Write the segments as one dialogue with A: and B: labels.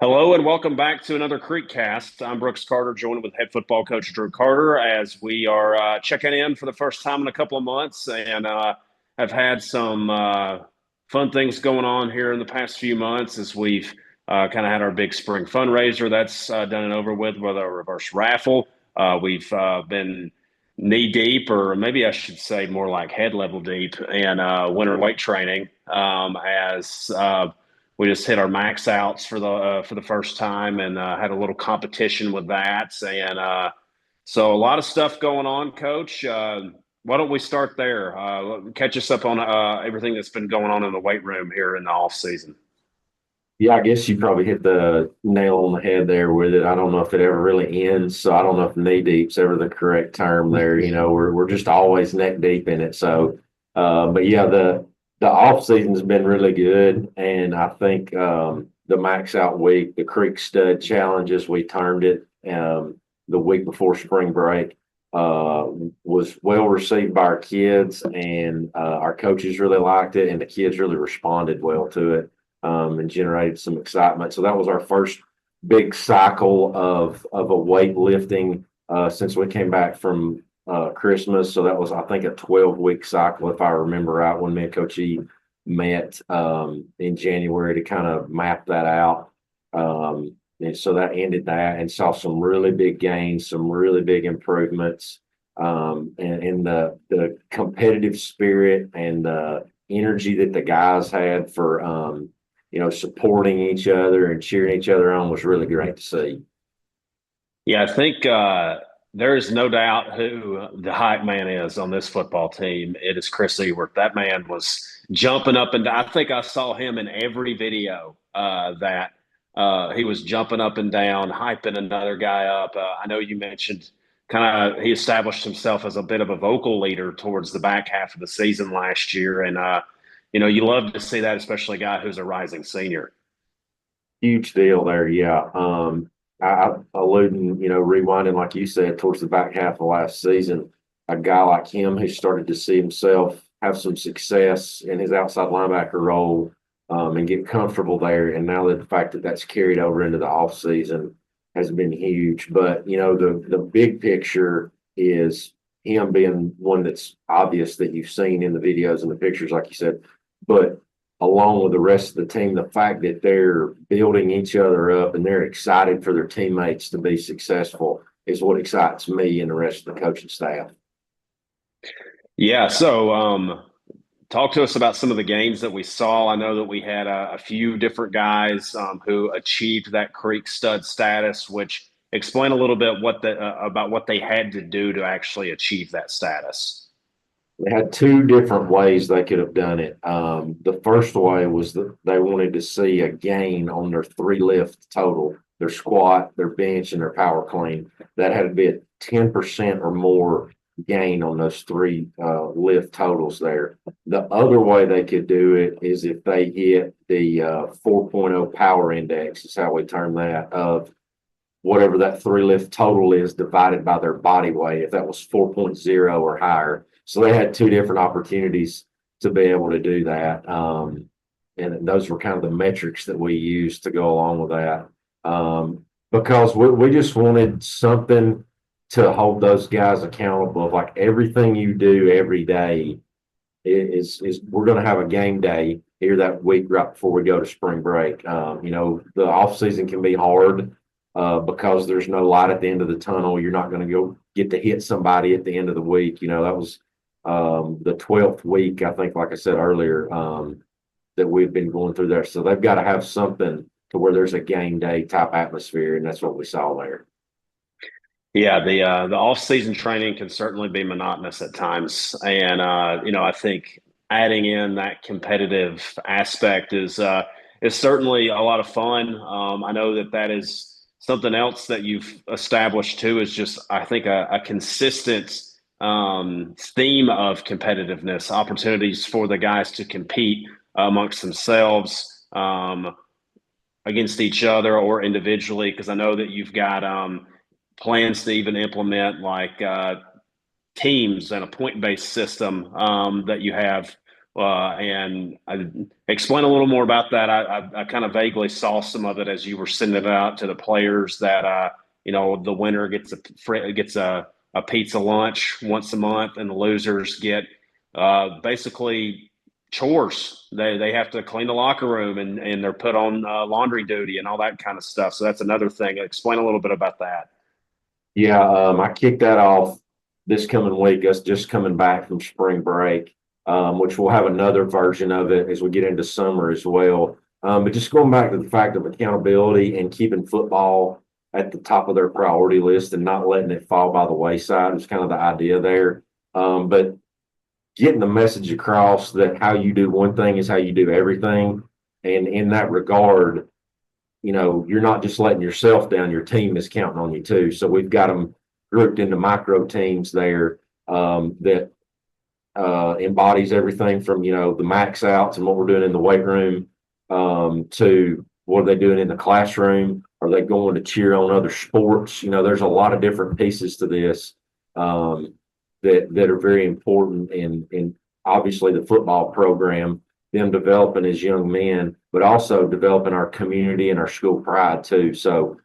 A: Hello and welcome back to another CreekCast. I'm Brooks Carter, joined with head football coach Drew Carter as we are checking in for the first time in a couple of months and have had some fun things going on here in the past few months as we've kind of had our big spring fundraiser that's done and over with a reverse raffle. We've been knee deep, or maybe I should say more like head level deep, in winter weight training as we just hit our max outs for the first time and had a little competition with that. And so a lot of stuff going on, Coach. Why don't we start there? Catch us up on everything that's been going on in the weight room here in the off season.
B: Yeah, I guess you probably hit the nail on the head there with it. I don't know if it ever really ends, so I don't know if knee deep's ever the correct term there. We're just always neck deep in it. So, but yeah, the off season's been really good, and I think the max out week, the Creek Stud Challenges, we termed it, the week before spring break, was well received by our kids, and our coaches really liked it, and the kids really responded well to it. And generated some excitement. So that was our first big cycle of a weightlifting since we came back from Christmas. So that was, I think, a 12-week cycle, if I remember right, when me and Coach E met in January to kind of map that out. And so that ended that and saw some really big gains, some really big improvements, and the competitive spirit and the energy that the guys had for supporting each other and cheering each other on was really great to see.
A: Yeah, I think there is no doubt who the hype man is on this football team. It is Chris Ewert. That man was jumping up and down. I think I saw him in every video that he was jumping up and down, hyping another guy up. I know you mentioned kind of he established himself as a bit of a vocal leader towards the back half of the season last year. And, you love to see that, especially a guy who's a rising senior.
B: Huge deal there, yeah. I alluding, rewinding, like you said, towards the back half of last season, a guy like him who started to see himself have some success in his outside linebacker role and get comfortable there. And now that the fact that that's carried over into the offseason has been huge. But, the big picture is him being one that's obvious that you've seen in the videos and the pictures, like you said, but along with the rest of the team, the fact that they're building each other up and they're excited for their teammates to be successful is what excites me and the rest of the coaching staff.
A: Yeah. So talk to us about some of the games that we saw. I know that we had a few different guys who achieved that Creek stud status, which explain a little bit about what they had to do to actually achieve that status.
B: They had two different ways they could have done it. The first way was that they wanted to see a gain on their 3 lift total, their squat, their bench, and their power clean. That had to be a 10% or more gain on those 3 lift totals there. The other way they could do it is if they hit the 4.0 power index, is how we term that, of whatever that 3 lift total is divided by their body weight, if that was 4.0 or higher. So they had two different opportunities to be able to do that. And those were kind of the metrics that we used to go along with that. Because we just wanted something to hold those guys accountable of, like, everything you do every day is we're going to have a game day here that week right before we go to spring break. The off season can be hard because there's no light at the end of the tunnel. You're not going to go get to hit somebody at the end of the week. That was the 12th week, I think, like I said earlier, that we've been going through there. So they've got to have something to where there's a game day type atmosphere, and that's what we saw there.
A: Yeah, the off-season training can certainly be monotonous at times, and I think adding in that competitive aspect is certainly a lot of fun. I know that is something else that you've established too. Is just, I think, a consistent theme of competitiveness, opportunities for the guys to compete amongst themselves, against each other or individually, because I know that you've got plans to even implement like teams and a point-based system that you have And explain a little more about that. I kind of vaguely saw some of it as you were sending it out to the players that the winner gets a pizza lunch once a month, and the losers get basically chores. They have to clean the locker room, and they're put on laundry duty and all that kind of stuff. So that's another thing. Explain a little bit about that.
B: Yeah, I kicked that off this coming week, us just coming back from spring break, which we'll have another version of it as we get into summer as well. But just going back to the fact of accountability and keeping football at the top of their priority list and not letting it fall by the wayside was kind of the idea there. But getting the message across that how you do one thing is how you do everything. And in that regard, you're not just letting yourself down, your team is counting on you too. So we've got them grouped into micro teams there that embodies everything from, the max outs and what we're doing in the weight room to what are they doing in the classroom? Are they going to cheer on other sports? There's a lot of different pieces to this that are very important in obviously the football program, them developing as young men, but also developing our community and our school pride too. So,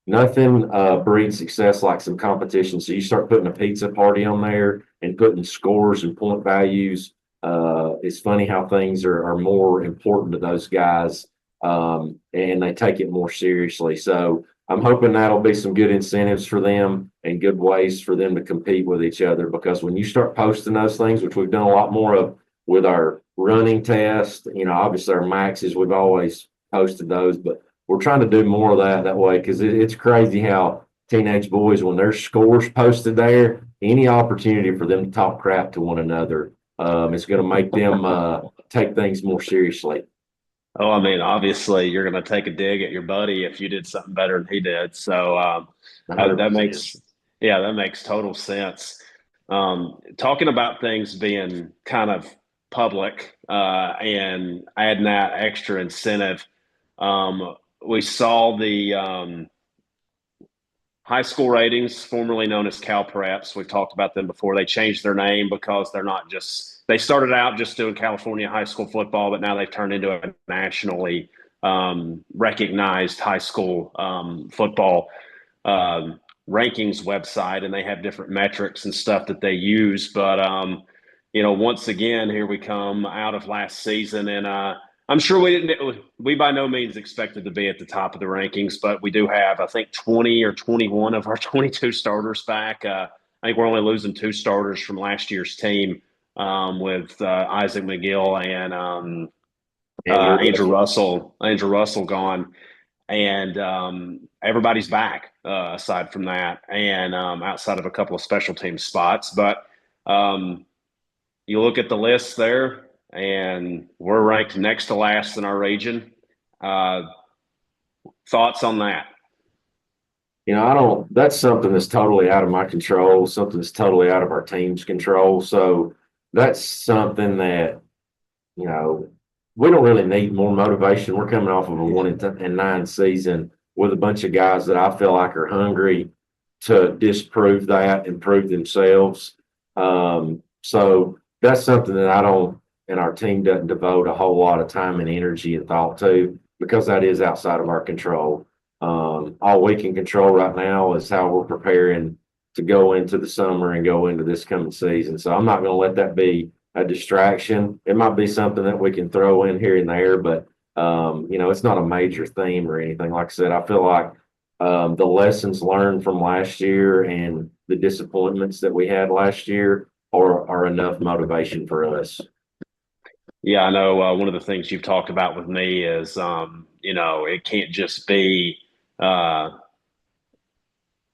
B: nothing breeds success like some competition. So you start putting a pizza party on there and putting scores and point values. It's funny how things are more important to those guys, and they take it more seriously. So I'm hoping that'll be some good incentives for them and good ways for them to compete with each other. Because when you start posting those things, which we've done a lot more of with our running test, obviously our maxes, we've always posted those, but we're trying to do more of that way because it's crazy how teenage boys, when their scores posted there, any opportunity for them to talk crap to one another, is going to make them take things more seriously.
A: Oh, I mean, obviously, you're going to take a dig at your buddy if you did something better than he did. So that
B: 100%.
A: makes total sense. Talking about things being kind of public and adding that extra incentive, we saw the high school ratings, formerly known as Cal Preps. We've talked about them before. They changed their name because they started out just doing California high school football, but now they've turned into a nationally recognized high school football rankings website, and they have different metrics and stuff that they use. But, once again, here we come out of last season, and I'm sure we by no means expected to be at the top of the rankings, but we do have, I think, 20 or 21 of our 22 starters back. I think we're only losing 2 starters from last year's team with Isaac McGill and Andrew Russell gone. And everybody's back aside from that, and outside of a couple of special team spots. But you look at the list there, and we're ranked next to last in our region. Thoughts on that?
B: That's something that's totally out of my control, something that's totally out of our team's control. So that's something that, we don't really need more motivation. We're coming off of a 1-9 season with a bunch of guys that I feel like are hungry to disprove that and prove themselves. So that's something that I don't, and our team doesn't devote a whole lot of time and energy and thought to, because that is outside of our control. All we can control right now is how we're preparing to go into the summer and go into this coming season. So I'm not going to let that be a distraction. It might be something that we can throw in here and there, but it's not a major theme or anything. Like I said, I feel like the lessons learned from last year and the disappointments that we had last year are enough motivation for us.
A: Yeah, I know one of the things you've talked about with me is, it can't just be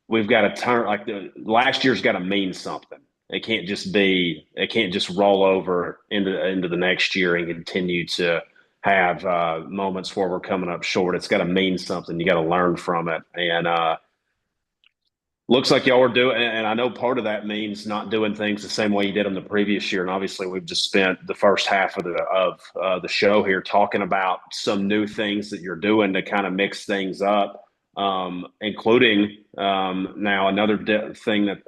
A: we've got to turn, like last year's got to mean something. It can't just roll over into the next year and continue to have moments where we're coming up short. It's got to mean something. You got to learn from it. And looks like y'all are doing, and I know part of that means not doing things the same way you did them the previous year. And obviously, we've just spent the first half of the show here talking about some new things that you're doing to kind of mix things up. including now another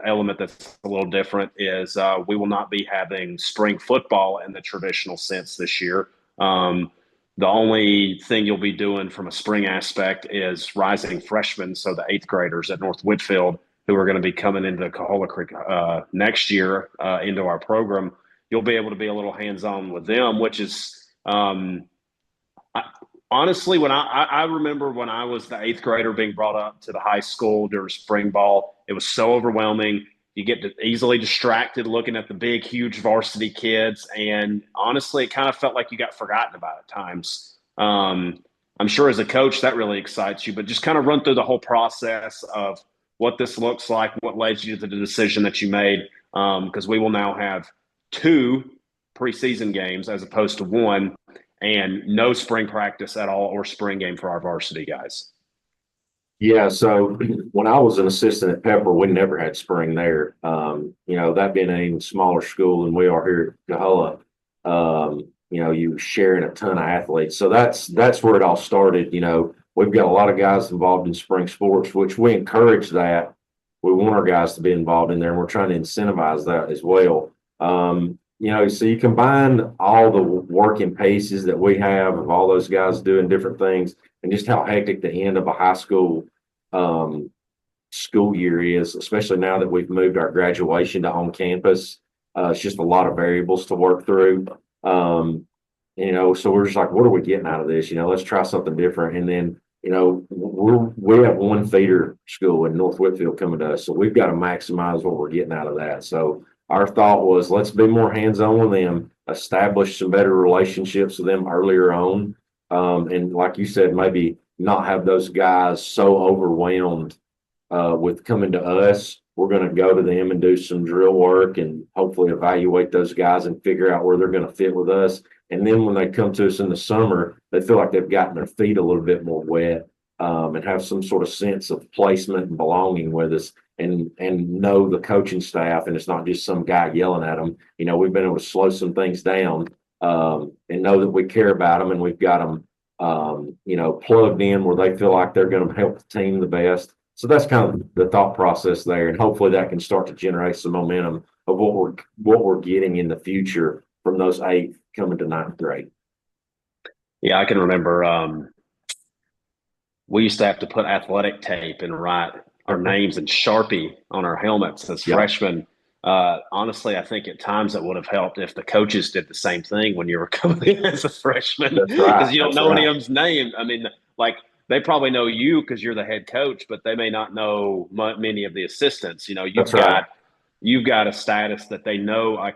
A: element that's a little different is we will not be having spring football in the traditional sense this year. The only thing you'll be doing from a spring aspect is rising freshmen, so the eighth graders at North Whitfield who are going to be coming into Coahulla Creek next year into our program. You'll be able to be a little hands-on with them, which is honestly, when I remember when I was the eighth grader being brought up to the high school during spring ball, it was so overwhelming. You get easily distracted looking at the big, huge varsity kids. And honestly, it kind of felt like you got forgotten about at times. I'm sure as a coach, that really excites you, but just kind of run through the whole process of what this looks like, what led you to the decision that you made, because we will now have 2 preseason games as opposed to 1, and no spring practice at all or spring game for our varsity guys.
B: Yeah, so when I was an assistant at Pepper, we never had spring there. That being an even smaller school than we are here at Coahulla, you sharing a ton of athletes. So that's where it all started. We've got a lot of guys involved in spring sports, which we encourage that. We want our guys to be involved in there, and we're trying to incentivize that as well. So you combine all the working pieces that we have of all those guys doing different things, and just how hectic the end of a high school school year is, especially now that we've moved our graduation to on campus. It's just a lot of variables to work through. So we're just like, what are we getting out of this? Let's try something different. And then, we have 1 feeder school in North Whitfield coming to us, so we've got to maximize what we're getting out of that. So our thought was, let's be more hands-on with them, establish some better relationships with them earlier on. And like you said, maybe not have those guys so overwhelmed with coming to us. We're going to go to them and do some drill work and hopefully evaluate those guys and figure out where they're going to fit with us. And then when they come to us in the summer, they feel like they've gotten their feet a little bit more wet and have some sort of sense of placement and belonging with us. And know the coaching staff, and it's not just some guy yelling at them. We've been able to slow some things down and know that we care about them, and we've got them, plugged in where they feel like they're going to help the team the best. So that's kind of the thought process there, and hopefully that can start to generate some momentum of what we're getting in the future from those 8th coming to 9th grade.
A: Yeah, I can remember we used to have to put athletic tape and write our names in Sharpie on our helmets as freshmen. Honestly, I think at times it would have helped if the coaches did the same thing when you were coming in as a freshman, because you don't know any of them's name. I mean, like, they probably know you because you're the head coach, but they may not know many of the assistants. You've got a status that they know.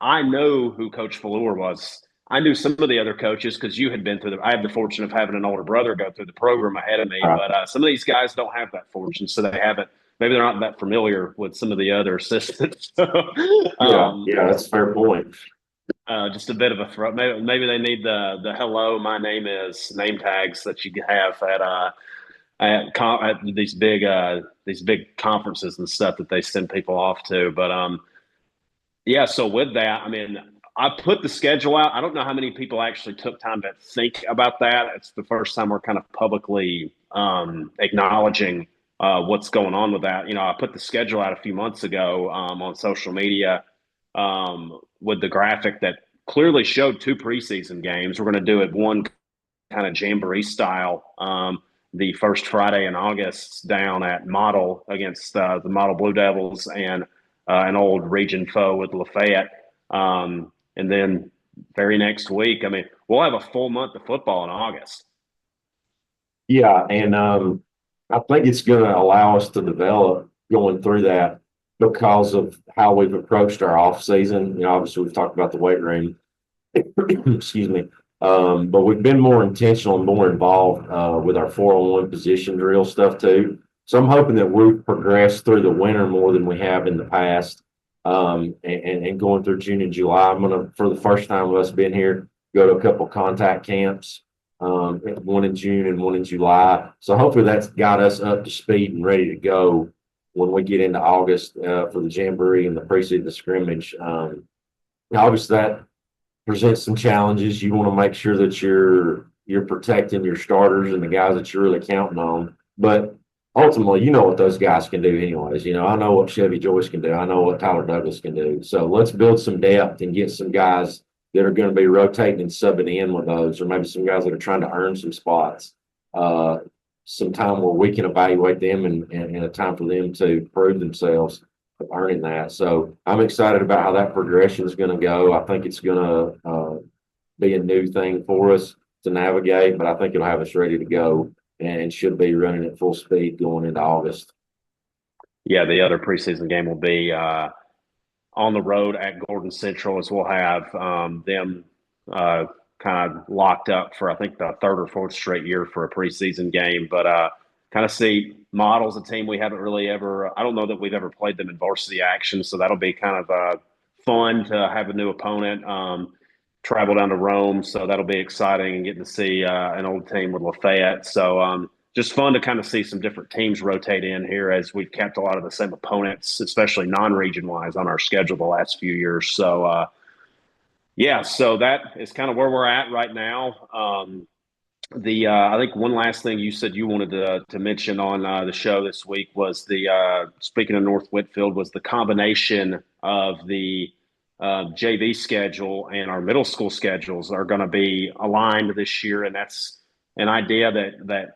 A: I know who Coach Fallour was. I knew some of the other coaches because you had been through I had the fortune of having an older brother go through the program ahead of me, but some of these guys don't have that fortune, so they haven't. Maybe they're not that familiar with some of the other assistants.
B: Yeah, that's a fair point.
A: Just a bit of a throw. Maybe they need the hello, my name is name tags that you have at these big conferences and stuff that they send people off to. But so with that, I mean, I put the schedule out. I don't know how many people actually took time to think about that. It's the first time we're kind of publicly acknowledging what's going on with that. I put the schedule out a few months ago on social media with the graphic that clearly showed 2 preseason games. We're going to do it one kind of jamboree style the first Friday in August down at Model against the Model Blue Devils and an old region foe with Lafayette. And then very next week, I mean, we'll have a full month of football in August.
B: Yeah, and I think it's going to allow us to develop going through that because of how we've approached our off season. Obviously we've talked about the weight room, excuse me, but we've been more intentional and more involved with our 4-on-1 position drill stuff too. So I'm hoping that we've progressed through the winter more than we have in the past. And going through June and July, I'm going to, for the first time of us being here, go to a couple contact camps, one in June and one in July. So hopefully that's got us up to speed and ready to go when we get into August for the Jamboree and the preseason scrimmage. Obviously that presents some challenges. You want to make sure that you're protecting your starters and the guys that you're really counting on. But ultimately, you know what those guys can do anyways. I know what Chevy Joyce can do. I know what Tyler Douglas can do. So let's build some depth and get some guys that are going to be rotating and subbing in with those, or maybe some guys that are trying to earn some spots. Some time where we can evaluate them and a time for them to prove themselves of earning that. So I'm excited about how that progression is going to go. I think it's going to be a new thing for us to navigate, but I think it'll have us ready to go and should be running at full speed going into August.
A: Yeah, the other preseason game will be on the road at Gordon Central, as we'll have them kind of locked up for, I think, the third or fourth straight year for a preseason game. But kind of see Models, a team we haven't really ever – I don't know that we've ever played them in varsity action, so that'll be kind of fun to have a new opponent. Travel down to Rome, so that'll be exciting, and getting to see an old team with Lafayette. So just fun to kind of see some different teams rotate in here, as we've kept a lot of the same opponents, especially non-region wise, on our schedule the last few years. So yeah, so that is kind of where we're at right now. I think one last thing you said you wanted to mention on the show this week was speaking of North Whitfield, was the combination of the JV schedule and our middle school schedules are going to be aligned this year, and that's an idea that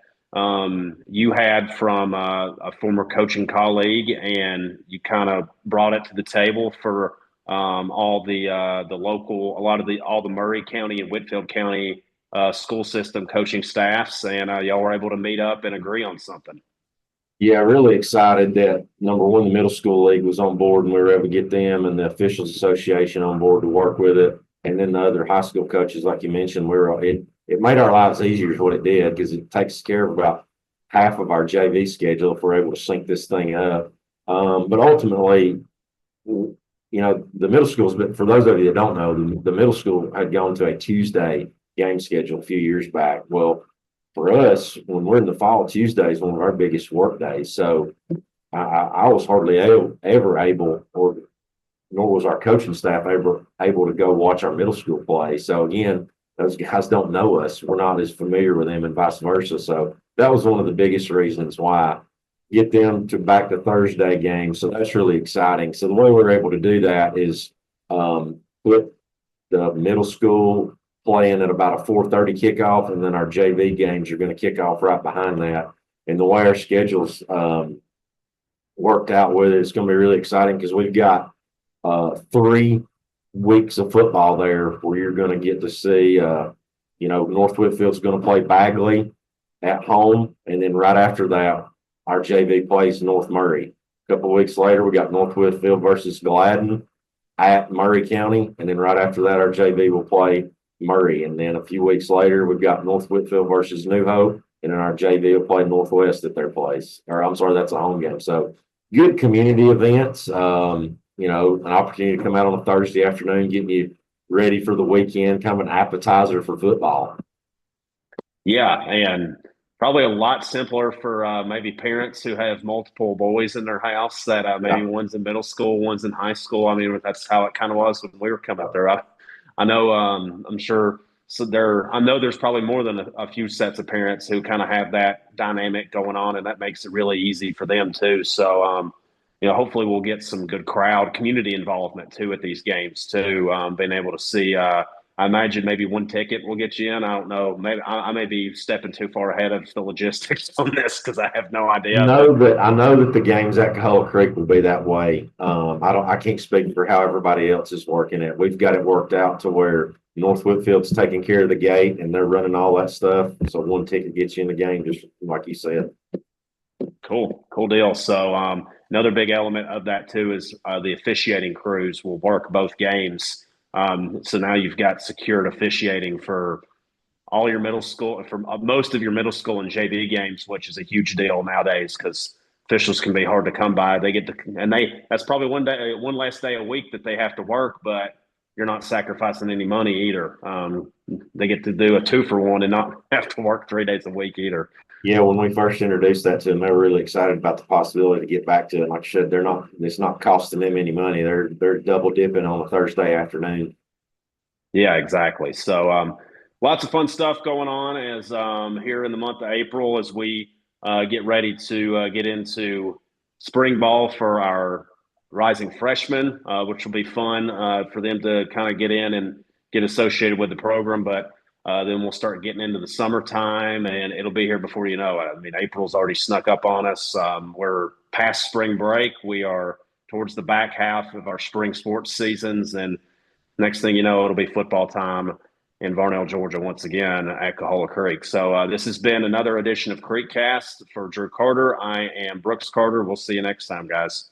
A: you had from a former coaching colleague, and you kind of brought it to the table for all the local, all the Murray County and Whitfield County school system coaching staffs, and y'all were able to meet up and agree on something.
B: Yeah, really excited that number one, the middle school league was on board, and we were able to get them and the officials association on board to work with it. And then the other high school coaches, like you mentioned, it made our lives easier is what it did, because it takes care of about half of our JV schedule if we're able to sync this thing up. But ultimately, the middle schools, but for those of you that don't know, the middle school had gone to a Tuesday game schedule a few years back. Well, for us, when we're in the fall, Tuesday is one of our biggest work days. So I was hardly ever able, or nor was our coaching staff ever able to go watch our middle school play. So again, those guys don't know us. We're not as familiar with them, and vice versa. So that was one of the biggest reasons why get them to back to Thursday games. So that's really exciting. So the way we're able to do that is put the middle school playing at about a 4:30 kickoff, and then our JV games are going to kick off right behind that. And the way our schedules worked out with it, it's going to be really exciting, because we've got 3 weeks of football there where you're going to get to see, North Whitfield's going to play Bagley at home, and then right after that, our JV plays North Murray. A couple of weeks later, we got North Whitfield versus Gladden at Murray County, and then right after that, our JV will play Murray. And then a few weeks later, we've got North Whitfield versus New Hope, and then our JV will play Northwest at their place. Or I'm sorry, that's a home game. So good community events. An opportunity to come out on a Thursday afternoon, getting you ready for the weekend, kind of an appetizer for football.
A: Yeah, and probably a lot simpler for maybe parents who have multiple boys in their house, that maybe one's in middle school, one's in high school. I mean, that's how it kind of was when we were coming up there. I know, I'm sure. So I know there's probably more than a few sets of parents who kind of have that dynamic going on, and that makes it really easy for them too. So, hopefully we'll get some good community involvement too at these games too. Being able to see, I imagine maybe one ticket will get you in. I don't know. Maybe I may be stepping too far ahead of the logistics on this, because I have no idea.
B: I know that the games at Coahulla Creek will be that way. I can't speak for how everybody else is working it. We've got it worked out to where North Whitfield's taking care of the gate, and they're running all that stuff. So one ticket gets you in the game, just like you said.
A: Cool deal. So another big element of that too is the officiating crews will work both games. So now you've got secured officiating for all your middle school, for most of your middle school and JV games, which is a huge deal nowadays, because officials can be hard to come by. That's probably one less day a week that they have to work, but you're not sacrificing any money either. They get to do a 2-for-1 and not have to work 3 days a week either.
B: Yeah, when we first introduced that to them, they were really excited about the possibility to get back to it. Like I said, it's not costing them any money. They're double dipping on a Thursday afternoon.
A: Yeah, exactly. So lots of fun stuff going on as here in the month of April, as we get ready to get into spring ball for our rising freshmen, which will be fun for them to kind of get in and get associated with the program. But then we'll start getting into the summertime, and it'll be here before you know it. I mean, April's already snuck up on us. We're past spring break. We are towards the back half of our spring sports seasons, and next thing you know, it'll be football time in Varnell, Georgia, once again at Coahulla Creek. So this has been another edition of CreekCast. For Drew Carter, I am Brooks Carter. We'll see you next time, guys.